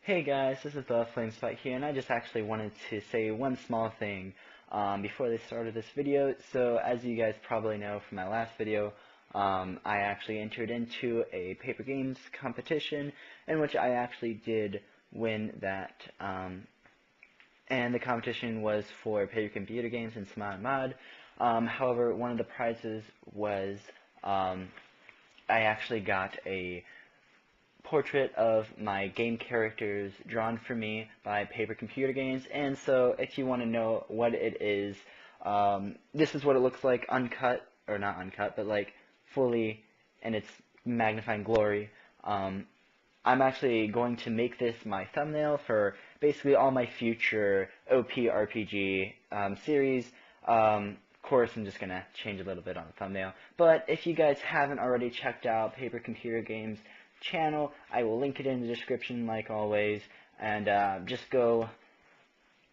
Hey guys, this is the Flamespot here, and I just actually wanted to say one small thing before they started this video. So, as you guys probably know from my last video, I actually entered into a paper games competition in which I actually did win that. And the competition was for paper computer games and Smart Mod. However, one of the prizes was I actually got a portrait of my game characters drawn for me by Paper Computer Games, and so if you want to know what it is, this is what it looks like uncut, or not uncut, but like fully in its magnifying glory. I'm actually going to make this my thumbnail for basically all my future OP RPG series. Of course, I'm just going to change a little bit on the thumbnail. But if you guys haven't already checked out Paper Computer Games channel, I will link it in the description like always, and just go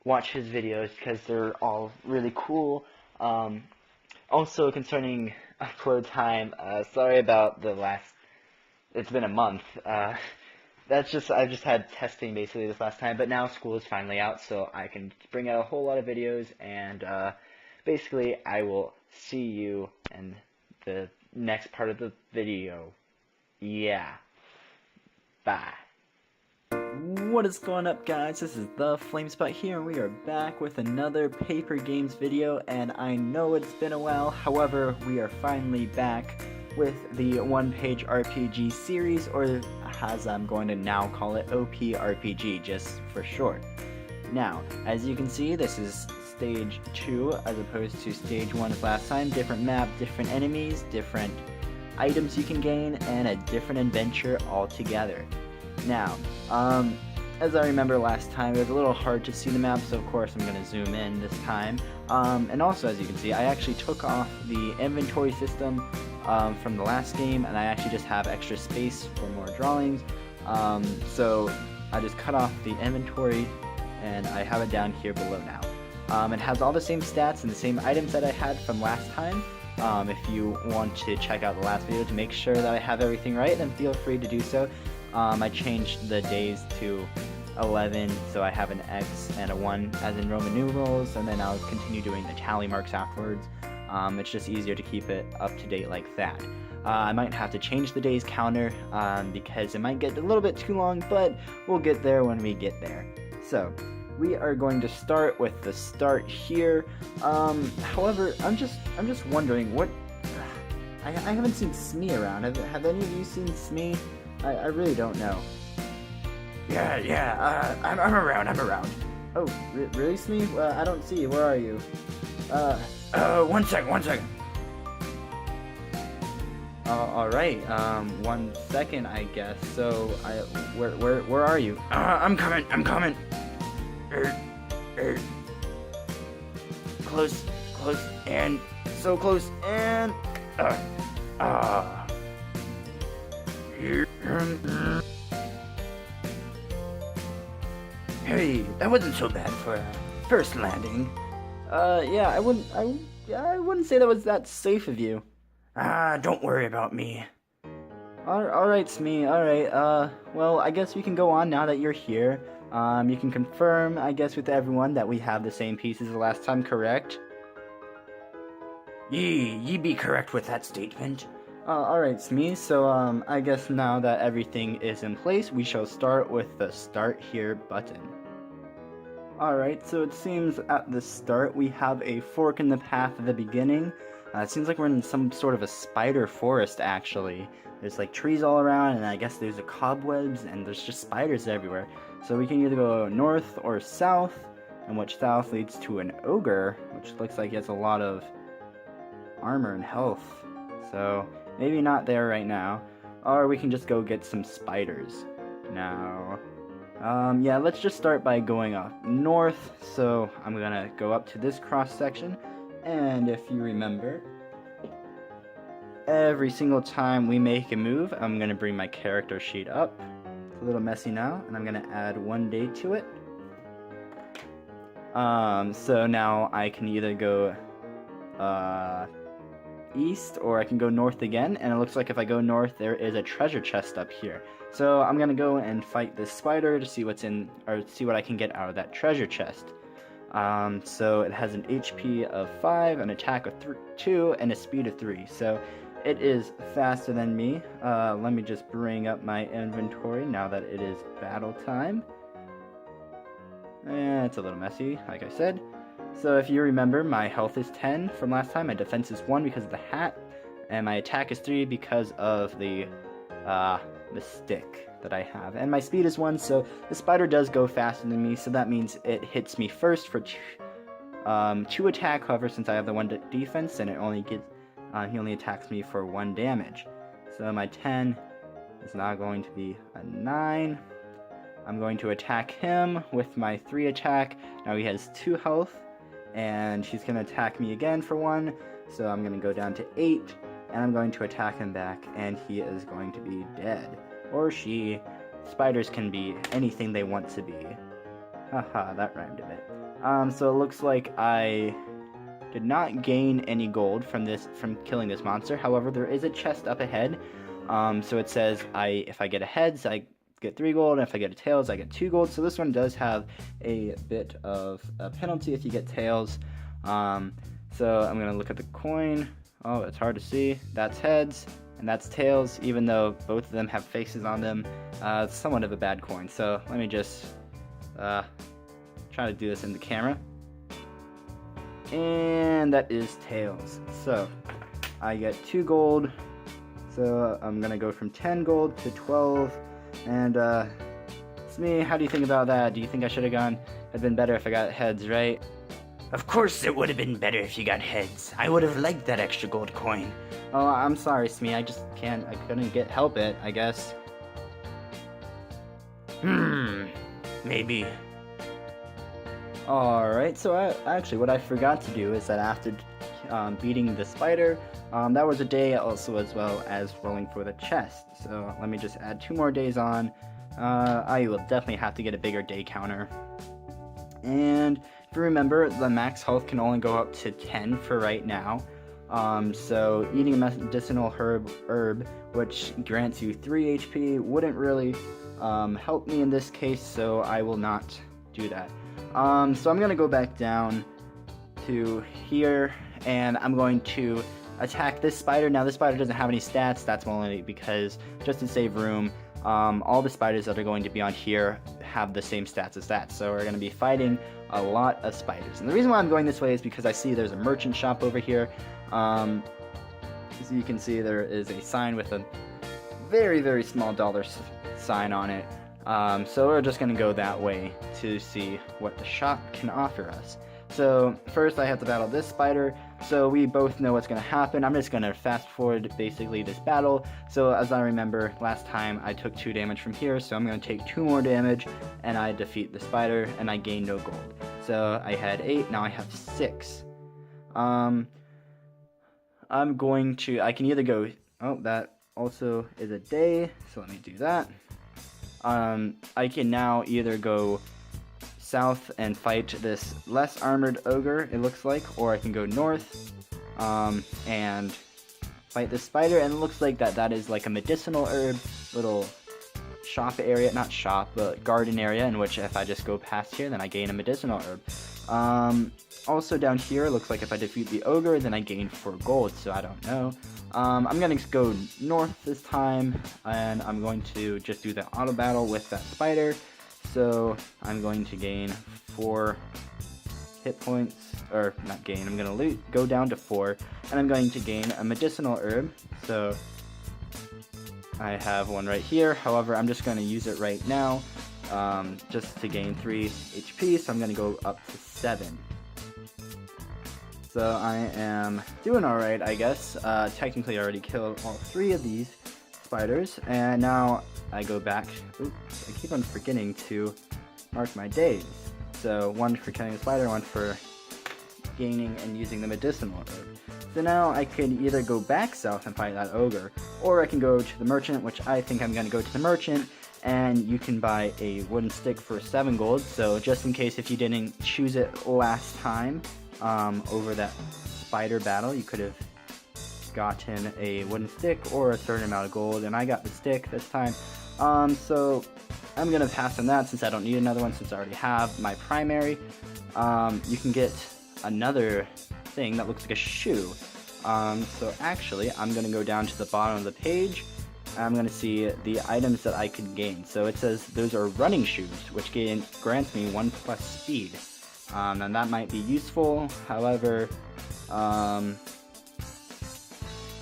watch his videos because they're all really cool. Also concerning upload time, sorry about the last, it's been a month. I've just had testing basically this last time, but now school is finally out, so I can bring out a whole lot of videos, and basically I will see you in the next part of the video. Yeah. Bye. What is going up, guys? This is the Flamespot here, and we are back with another Paper Games video, and I know it's been a while, however, we are finally back with the one-page RPG series, or as I'm going to now call it, OP RPG, just for short. Now, as you can see, this is Stage 2 as opposed to Stage 1 as last time. Different map, different enemies, different items you can gain, and a different adventure altogether. Now, as I remember last time, it was a little hard to see the map, so of course I'm going to zoom in this time. And also, as you can see, I actually took off the inventory system from the last game, and I actually just have extra space for more drawings. So I just cut off the inventory, and I have it down here below now. It has all the same stats and the same items that I had from last time. If you want to check out the last video to make sure that I have everything right, then feel free to do so. I changed the days to 11, so I have an X and a 1 as in Roman numerals, and then I'll continue doing the tally marks afterwards. It's just easier to keep it up to date like that. I might have to change the days counter because it might get a little bit too long, but we'll get there when we get there. So we are going to start with the start here. However, I'm just wondering what. I haven't seen Smee around. Have any of you seen Smee? I really don't know. Yeah, I'm around. Oh, really, Smee? I don't see you. Where are you? One second. All right. 1 second, I guess. So, where are you? I'm coming. Close, and so close, and Hey, that wasn't so bad for a first landing. Yeah, I wouldn't say that was that safe of you. Don't worry about me. Alright, Smee, alright, well, I guess we can go on now that you're here. You can confirm, I guess, with everyone that we have the same pieces as last time, correct? Ye be correct with that statement. Alright, Smee, so, I guess now that everything is in place, we shall start with the Start Here button. Alright, so it seems at the start we have a fork in the path at the beginning. It seems like we're in some sort of a spider forest, actually. There's like trees all around, and I guess there's a cobwebs, and there's just spiders everywhere. So we can either go north or south, and which south leads to an ogre, which looks like he has a lot of armor and health. So maybe not there right now. Or we can just go get some spiders. Now, yeah, let's just start by going up north. So I'm gonna go up to this cross section, and if you remember, every single time we make a move, I'm gonna bring my character sheet up. It's a little messy now, and I'm gonna add 1 day to it. So now I can either go east, or I can go north again, and it looks like if I go north, there is a treasure chest up here. So I'm gonna go and fight this spider to see what's in, or see what I can get out of that treasure chest. So it has an HP of 5, an attack of 2, and a speed of 3. So it is faster than me. Let me just bring up my inventory now that it is battle time. It's a little messy, like I said. So if you remember, my health is 10 from last time, my defense is 1 because of the hat, and my attack is 3 because of the stick that I have. And my speed is 1, so the spider does go faster than me, so that means it hits me first for 2 attack. However, since I have the 1 defense, and it only gets, he only attacks me for 1 damage. So my 10 is now going to be a 9. I'm going to attack him with my 3 attack. Now he has 2 health, and he's going to attack me again for 1, so I'm going to go down to 8, and I'm going to attack him back, and he is going to be dead. Or she. Spiders can be anything they want to be. Haha, that rhymed a bit. So it looks like I did not gain any gold from killing this monster. However, there is a chest up ahead. So it says if I get a heads, I get 3 gold, and if I get a tails, I get 2 gold. So this one does have a bit of a penalty if you get tails. So I'm gonna look at the coin. Oh, it's hard to see. That's heads, and that's tails, even though both of them have faces on them. It's somewhat of a bad coin. So let me just try to do this in the camera. And that is tails. So I get 2 gold. So I'm gonna go from 10 gold to 12. And it's me. How do you think about that? Do you think I should have gone? It'd been better if I got heads, right? Of course it would have been better if you got heads. I would have liked that extra gold coin. Oh, I'm sorry, Smee. I couldn't help it, I guess. Maybe. Alright, so actually what I forgot to do is that after beating the spider, that was a day also as well as rolling for the chest. So let me just add 2 more days on. I will definitely have to get a bigger day counter. And if you remember, the max health can only go up to 10 for right now. So eating a medicinal herb, which grants you 3 HP, wouldn't really help me in this case, so I will not do that. So I'm going to go back down to here, and I'm going to attack this spider. Now this spider doesn't have any stats. That's only because, just to save room, all the spiders that are going to be on here have the same stats as that. So we're going to be fighting a lot of spiders. And the reason why I'm going this way is because I see there's a merchant shop over here. As you can see, there is a sign with a very, very small dollar sign on it. So we're just going to go that way to see what the shop can offer us. So first I have to battle this spider, so we both know what's going to happen. I'm just going to fast forward basically this battle. So as I remember, last time I took 2 damage from here, so I'm going to take 2 more damage, and I defeat the spider, and I gain no gold. So I had 8, now I have 6. I can either go, oh, that also is a day, so let me do that. I can now either go south and fight this less armored ogre, it looks like, or I can go north and fight this spider, and it looks like that is like a medicinal herb little shop area, not shop, but garden area, in which if I just go past here, then I gain a medicinal herb. Also down here, looks like if I defeat the ogre, then I gain 4 gold, so I don't know. I'm gonna go north this time, and I'm going to just do the auto battle with that spider. So I'm going to gain 4 hit points, or not gain, I'm going to go down to 4, and I'm going to gain a medicinal herb. So I have one right here, however I'm just going to use it right now, just to gain 3 HP, so I'm going to go up to 7. So I am doing alright, I guess. Technically I already killed all 3 of these spiders, and now I go back. Oops, I keep on forgetting to mark my days. So 1 for killing the spider, 1 for gaining and using the medicinal herb. So now I can either go back south and fight that ogre, or I can go to the merchant, which I think I'm going to go to the merchant, and you can buy a wooden stick for 7 gold. So just in case if you didn't choose it last time over that spider battle, you could have gotten a wooden stick or a certain amount of gold, and I got the stick this time. So I'm gonna pass on that since I don't need another one since I already have my primary. You can get another thing that looks like a shoe. So actually, I'm gonna go down to the bottom of the page. I'm gonna see the items that I could gain. So it says those are running shoes, which grants me 1+ speed. And that might be useful. However,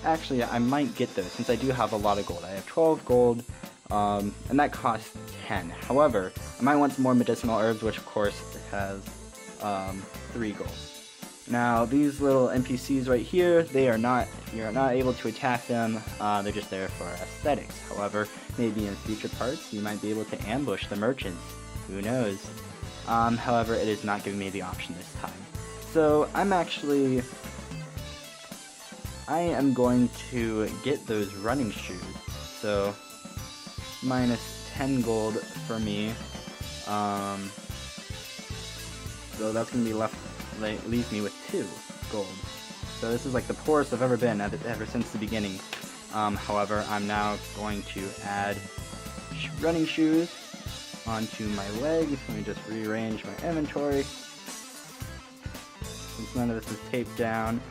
actually, I might get those since I do have a lot of gold. I have 12 gold, and that costs 10. However, I might want some more medicinal herbs, which of course has 3 gold. Now, these little NPCs right here, you're not able to attack them. They're just there for aesthetics. However, maybe in future parts, you might be able to ambush the merchants. Who knows? However, it is not giving me the option this time. So, I am going to get those running shoes. So, minus 10 gold for me. So that's going to be leaves me with 2 gold. So this is like the poorest I've ever been ever since the beginning. However, I'm now going to add running shoes onto my legs. Let me just rearrange my inventory. Since none of this is taped down,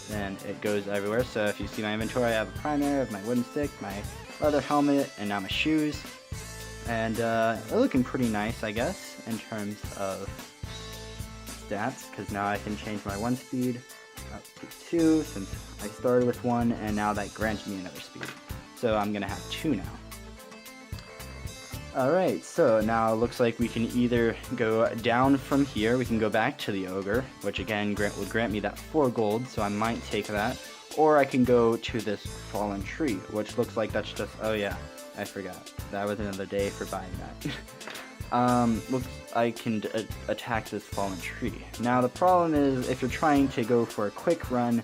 then it goes everywhere. So if you see my inventory, I have a primary, I have my wooden stick, my leather helmet, and now my shoes. And they're looking pretty nice, I guess, in terms of stats, because now I can change my 1 speed up to 2 since I started with 1, and now that grants me another speed. So I'm gonna have 2 now. Alright, so now it looks like we can either go down from here, we can go back to the ogre, which again would grant me that 4 gold, so I might take that, or I can go to this fallen tree, which looks like that's just, oh yeah, I forgot. That was another day for buying that. Looks I can attack this fallen tree. Now the problem is, if you're trying to go for a quick run,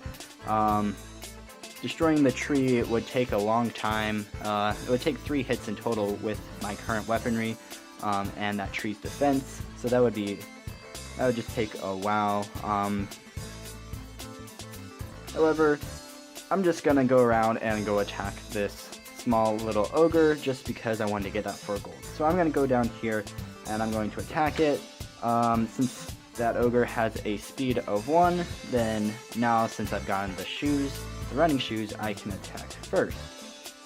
destroying the tree would take a long time. It would take 3 hits in total with my current weaponry, and that tree's defense, so that would just take a while. However, I'm just gonna go around and go attack this small little ogre just because I wanted to get that 4 gold. So I'm going to go down here and I'm going to attack it. Since that ogre has a speed of 1, then now since I've gotten the shoes, the running shoes, I can attack first.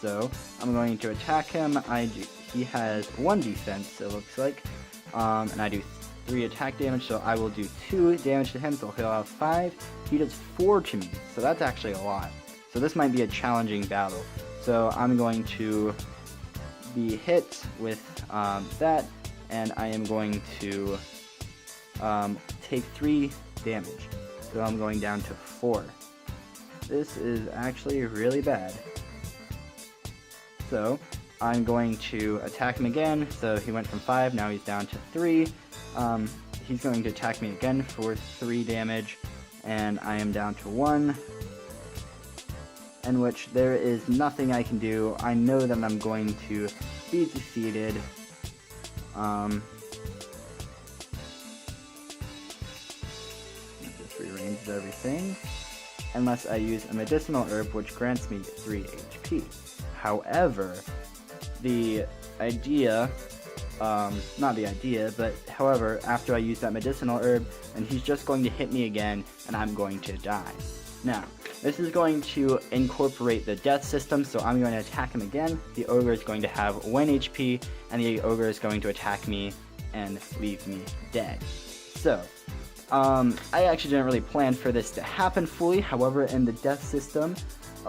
So I'm going to attack him. He has 1 defense, it looks like, and I do 3 attack damage, so I will do 2 damage to him, so he'll have 5. He does 4 to me, so that's actually a lot. So this might be a challenging battle. So I'm going to be hit with that, and I am going to take 3 damage. So I'm going down to 4. This is actually really bad. So I'm going to attack him again. So he went from 5, now he's down to 3. He's going to attack me again for 3 damage, and I am down to 1. In which there is nothing I can do. I know that I'm going to be defeated. Just rearrange everything. Unless I use a medicinal herb, which grants me 3 HP. However, the idea, not the idea, but however, after I use that medicinal herb, and he's just going to hit me again, and I'm going to die. Now, this is going to incorporate the death system, so I'm going to attack him again. The ogre is going to have 1 HP, and the ogre is going to attack me and leave me dead. So, I actually didn't really plan for this to happen fully. However, in the death system,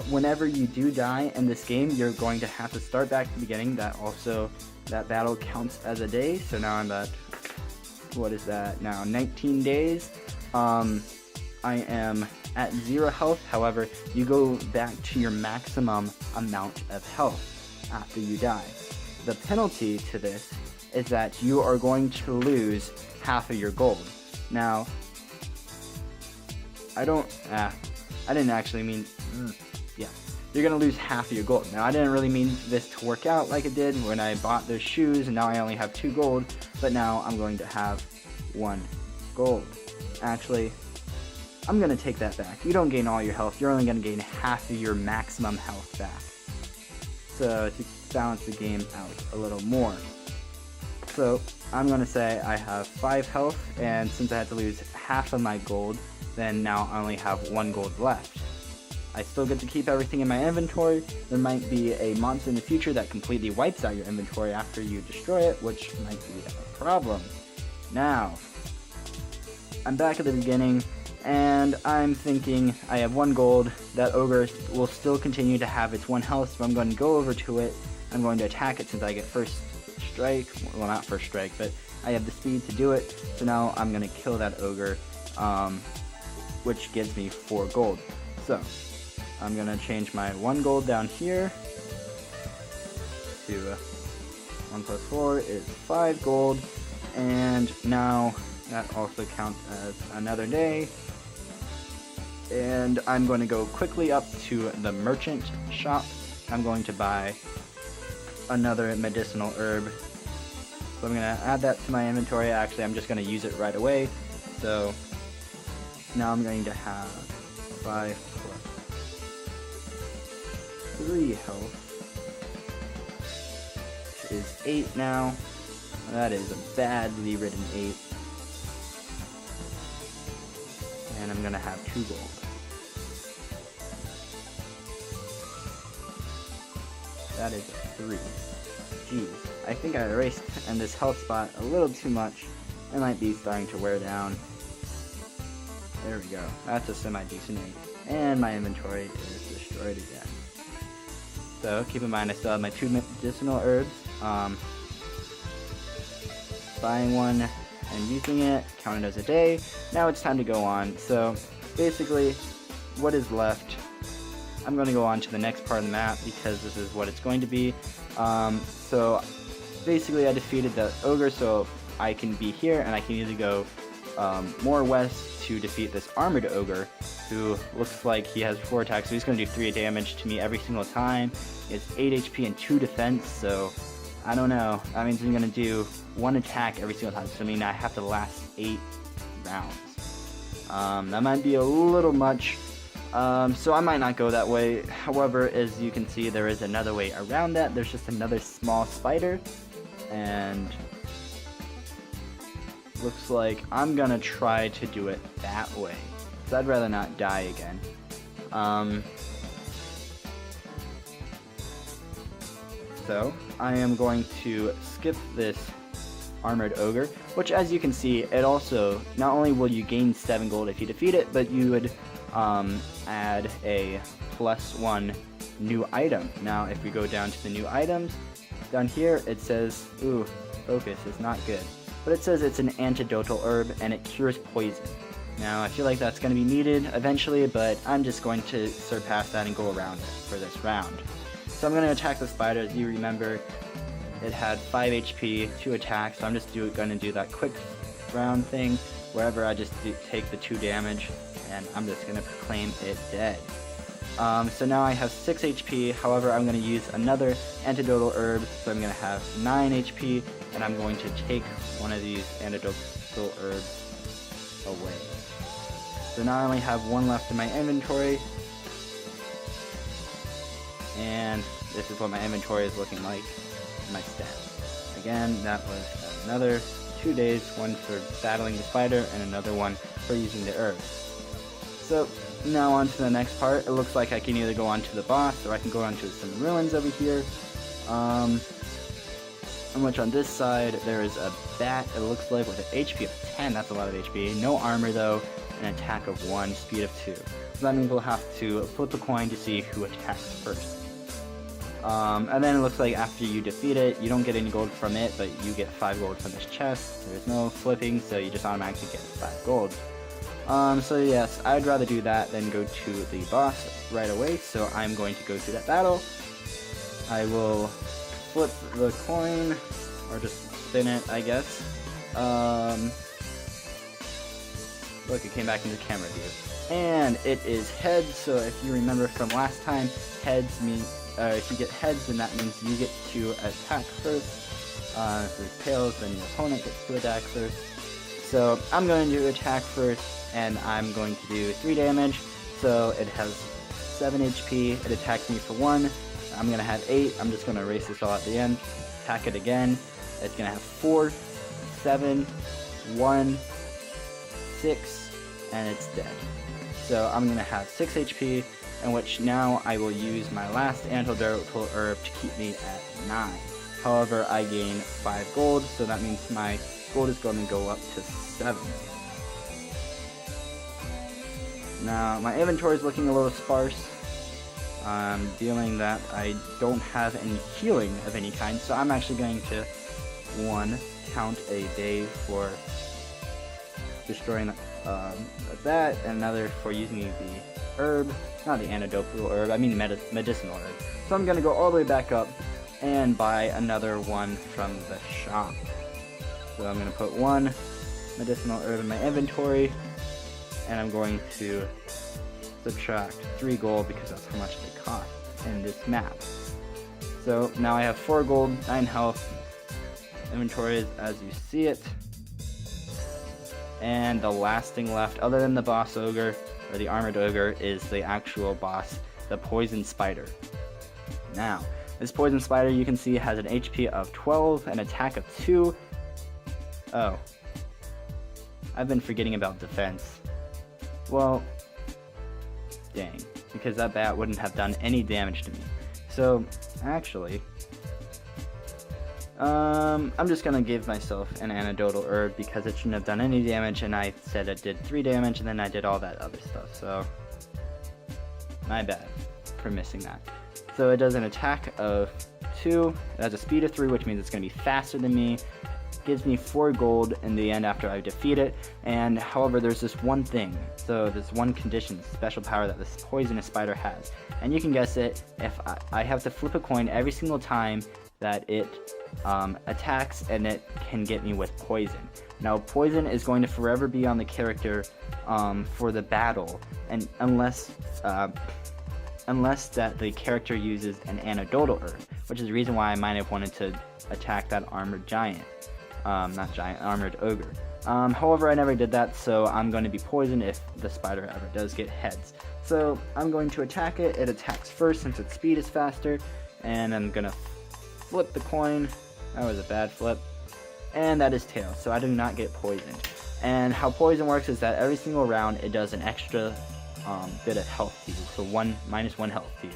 whenever you do die in this game, you're going to have to start back at the beginning. That battle counts as a day, so now I'm at, what is that now, 19 days. I am at 0 health. However, you go back to your maximum amount of health after you die. The penalty to this is that you are going to lose half of your gold. Now, I didn't actually mean, yeah, you're gonna lose half of your gold. Now, I didn't really mean this to work out like it did when I bought those shoes, and now I only have 2 gold, but now I'm going to have 1 gold. Actually, I'm going to take that back. You don't gain all your health, you're only going to gain half of your maximum health back. So to balance the game out a little more. So I'm going to say I have 5 health, and since I had to lose half of my gold, then now I only have 1 gold left. I still get to keep everything in my inventory. There might be a monster in the future that completely wipes out your inventory after you destroy it, which might be a problem. Now, I'm back at the beginning, and I'm thinking I have 1 gold. That ogre will still continue to have its 1 health, so I'm going to go over to it. I'm going to attack it since I get first strike. Well, not first strike, but I have the speed to do it. So now I'm going to kill that ogre, which gives me 4 gold. So I'm going to change my 1 gold down here to 1 plus 4 is 5 gold, and now that also counts as another day. And I'm going to go quickly up to the merchant shop. I'm going to buy another medicinal herb. So I'm going to add that to my inventory. Actually, I'm just going to use it right away. So now I'm going to have 5 plus 3 health, which is 8 now. That is a badly written 8. And I'm gonna have 2 gold. That is a 3. Jeez, I think I erased in this health spot a little too much. It might be starting to wear down. There we go. That's a semi-decent 8. And my inventory is destroyed again. So keep in mind I still have my 2 medicinal herbs. Buying one and using it, counted as a day. Now it's time to go on. So basically, what is left, I'm going to go on to the next part of the map because this is what it's going to be. So basically I defeated the ogre, so I can be here and I can either go more west to defeat this armored ogre, who looks like he has 4 attacks, so he's going to do 3 damage to me every single time. It's 8 HP and 2 defense, so I don't know. That means I'm going to do 1 attack every single time, so I mean I have to last 8 rounds. That might be a little much, so I might not go that way. However, as you can see, there is another way around that. There's just another small spider, and looks like I'm going to try to do it that way, because I'd rather not die again. So I am going to skip this armored ogre, which, as you can see, it also, not only will you gain 7 gold if you defeat it, but you would add a +1 new item. Now if we go down to the new items, down here it says, ooh, focus is not good, but it says it's an antidotal herb and it cures poison. Now I feel like that's going to be needed eventually, but I'm just going to surpass that and go around it for this round. So I'm going to attack the spider. As you remember, it had 5 HP, 2 attacks, so I'm just going to do that quick round thing, wherever I just take the 2 damage, and I'm just going to proclaim it dead. So now I have 6 HP, however I'm going to use another antidotal herb, so I'm going to have 9 HP, and I'm going to take one of these antidotal herbs away. So now I only have 1 left in my inventory, and this is what my inventory is looking like, my stats. Again, that was another 2 days, one for battling the spider and another one for using the herbs. So now on to the next part. It looks like I can either go on to the boss or I can go on to some ruins over here. And which on this side there is a bat, it looks like, with an HP of 10. That's a lot of HP. No armor though, an attack of 1, speed of 2. So that means we'll have to flip a coin to see who attacks first. And then it looks like after you defeat it, you don't get any gold from it, but you get 5 gold from this chest. There's no flipping, so you just automatically get 5 gold. So yes, I'd rather do that than go to the boss right away, so I'm going to go to that battle. I will flip the coin, or just spin it, I guess. Look, it came back into camera view. And it is heads, so if you remember from last time, heads mean, if you get heads, then that means you get to attack first. If it's tails, then your opponent gets to attack first. So I'm going to attack first, and I'm going to do 3 damage. So it has 7 HP, it attacks me for 1, I'm going to have 8, I'm just going to erase this all at the end, attack it again, it's going to have 4, 7, 1, 6, and it's dead. So I'm going to have 6 HP, in which now I will use my last antidotal herb to keep me at 9. However, I gain 5 gold, so that means my gold is going to go up to 7. Now, my inventory is looking a little sparse. I'm feeling that I don't have any healing of any kind, so I'm actually going to, 1, count a day for destroying that, and another for using the herb, not the antidotal herb, I mean medicinal herb. So I'm going to go all the way back up and buy another one from the shop. So I'm going to put 1 medicinal herb in my inventory, and I'm going to subtract 3 gold because that's how much they cost in this map. So now I have 4 gold, 9 health, inventory is as you see it, and the last thing left other than the boss ogre, or the armored ogre, is the actual boss, the poison spider. Now, this poison spider you can see has an HP of 12, an attack of 2. Oh, I've been forgetting about defense. Well, dang, because that bat wouldn't have done any damage to me. So, actually, I'm just gonna give myself an antidotal herb because it shouldn't have done any damage, and I said it did 3 damage, and then I did all that other stuff, so my bad for missing that. So it does an attack of 2, it has a speed of 3, which means it's gonna be faster than me, gives me 4 gold in the end after I defeat it, and however there's this one thing, so there's one condition, special power that this poisonous spider has, and you can guess it. If I have to flip a coin every single time that it attacks, and it can get me with poison. Now poison is going to forever be on the character for the battle, and unless that the character uses an antidotal herb, which is the reason why I might have wanted to attack that armored giant. Armored ogre. However, I never did that, so I'm going to be poisoned if the spider ever does get heads. So I'm going to attack it. It attacks first since its speed is faster, and I'm going to flip the coin. That was a bad flip. And that is tails, so I do not get poisoned. And how poison works is that every single round it does an extra bit of health to you, so -1 health to you.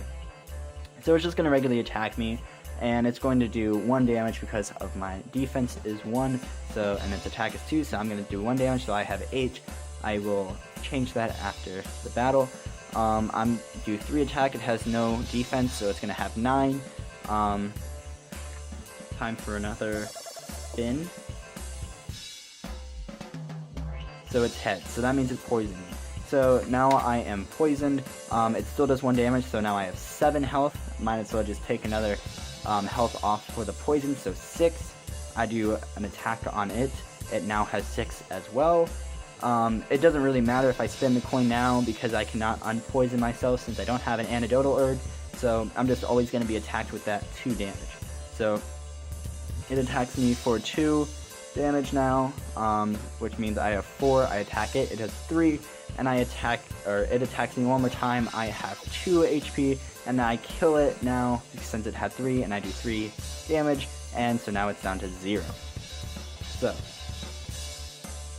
So it's just going to regularly attack me, and it's going to do 1 damage because of my defense is 1, so, and its attack is 2, so I'm going to do 1 damage, so I have 8. I will change that after the battle. I'm do 3 attack, it has no defense, so it's going to have 9. Time for another spin. So it's head, so that means it's poisoning me. So now I am poisoned. It still does 1 damage, so now I have 7 health. Might as well just take another health off for the poison, so 6. I do an attack on it. It now has 6 as well. It doesn't really matter if I spin the coin now because I cannot unpoison myself since I don't have an antidotal herb. So I'm just always going to be attacked with that 2 damage. So it attacks me for 2 damage now, which means I have 4. I attack it. It has 3. And it attacks me one more time. I have 2 HP, and I kill it now since it had 3, and I do 3 damage, and so now it's down to 0. So,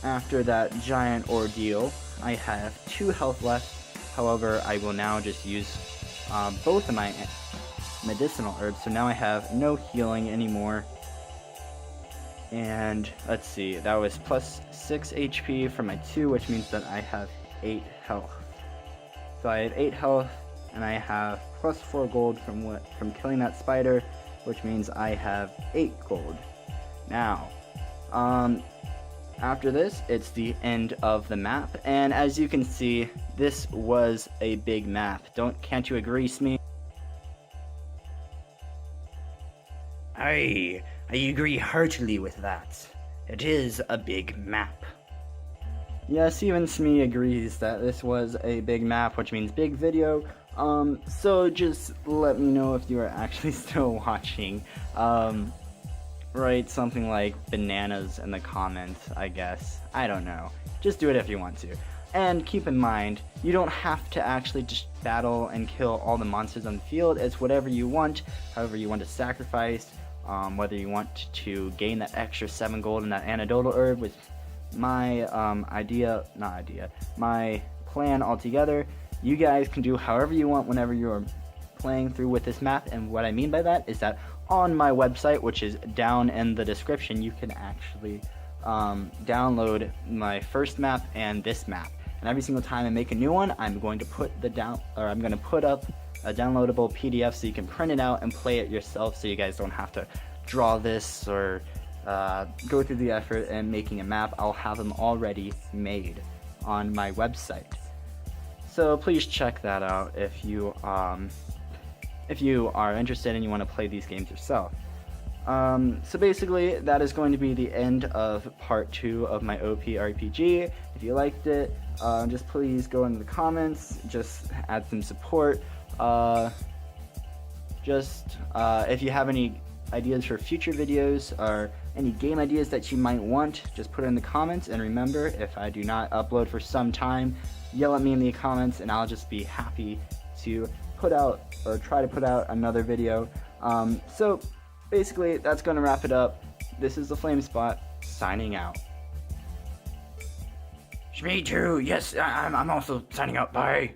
after that giant ordeal, I have 2 health left. However, I will now just use both of my medicinal herbs, so now I have no healing anymore. And let's see, that was plus 6 HP from my 2, which means that I have 8 health. So I have 8 health, and I have plus 4 gold from killing that spider, which means I have 8 gold. Now, after this, it's the end of the map, and as you can see, this was a big map. Can't you agree, Smee? I agree heartily with that. It is a big map. Yes, even Smee agrees that this was a big map, which means big video. So just let me know if you are actually still watching. write something like bananas in the comments, I guess. I don't know. Just do it if you want to. And keep in mind, you don't have to actually just battle and kill all the monsters on the field. It's whatever you want, however you want to sacrifice, whether you want to gain that extra 7 gold and that antidotal herb, which my my plan altogether. You guys can do however you want whenever you're playing through with this map, and what I mean by that is that on my website, which is down in the description, you can actually download my first map and this map. And every single time I make a new one, I'm going to put up a downloadable PDF so you can print it out and play it yourself, so you guys don't have to draw this or go through the effort in making a map. I'll have them already made on my website. So please check that out if you are interested and you want to play these games yourself. So basically, that is going to be the end of part 2 of my OP RPG. If you liked it, just please go into the comments, just add some support. If you have any ideas for future videos or any game ideas that you might want, just put it in the comments. And remember, if I do not upload for some time, yell at me in the comments and I'll just be happy to put out or try to put out another video. So basically, that's going to wrap it up. This is the Flame Spot, signing out. Me too. Yes, I'm also signing out. Bye.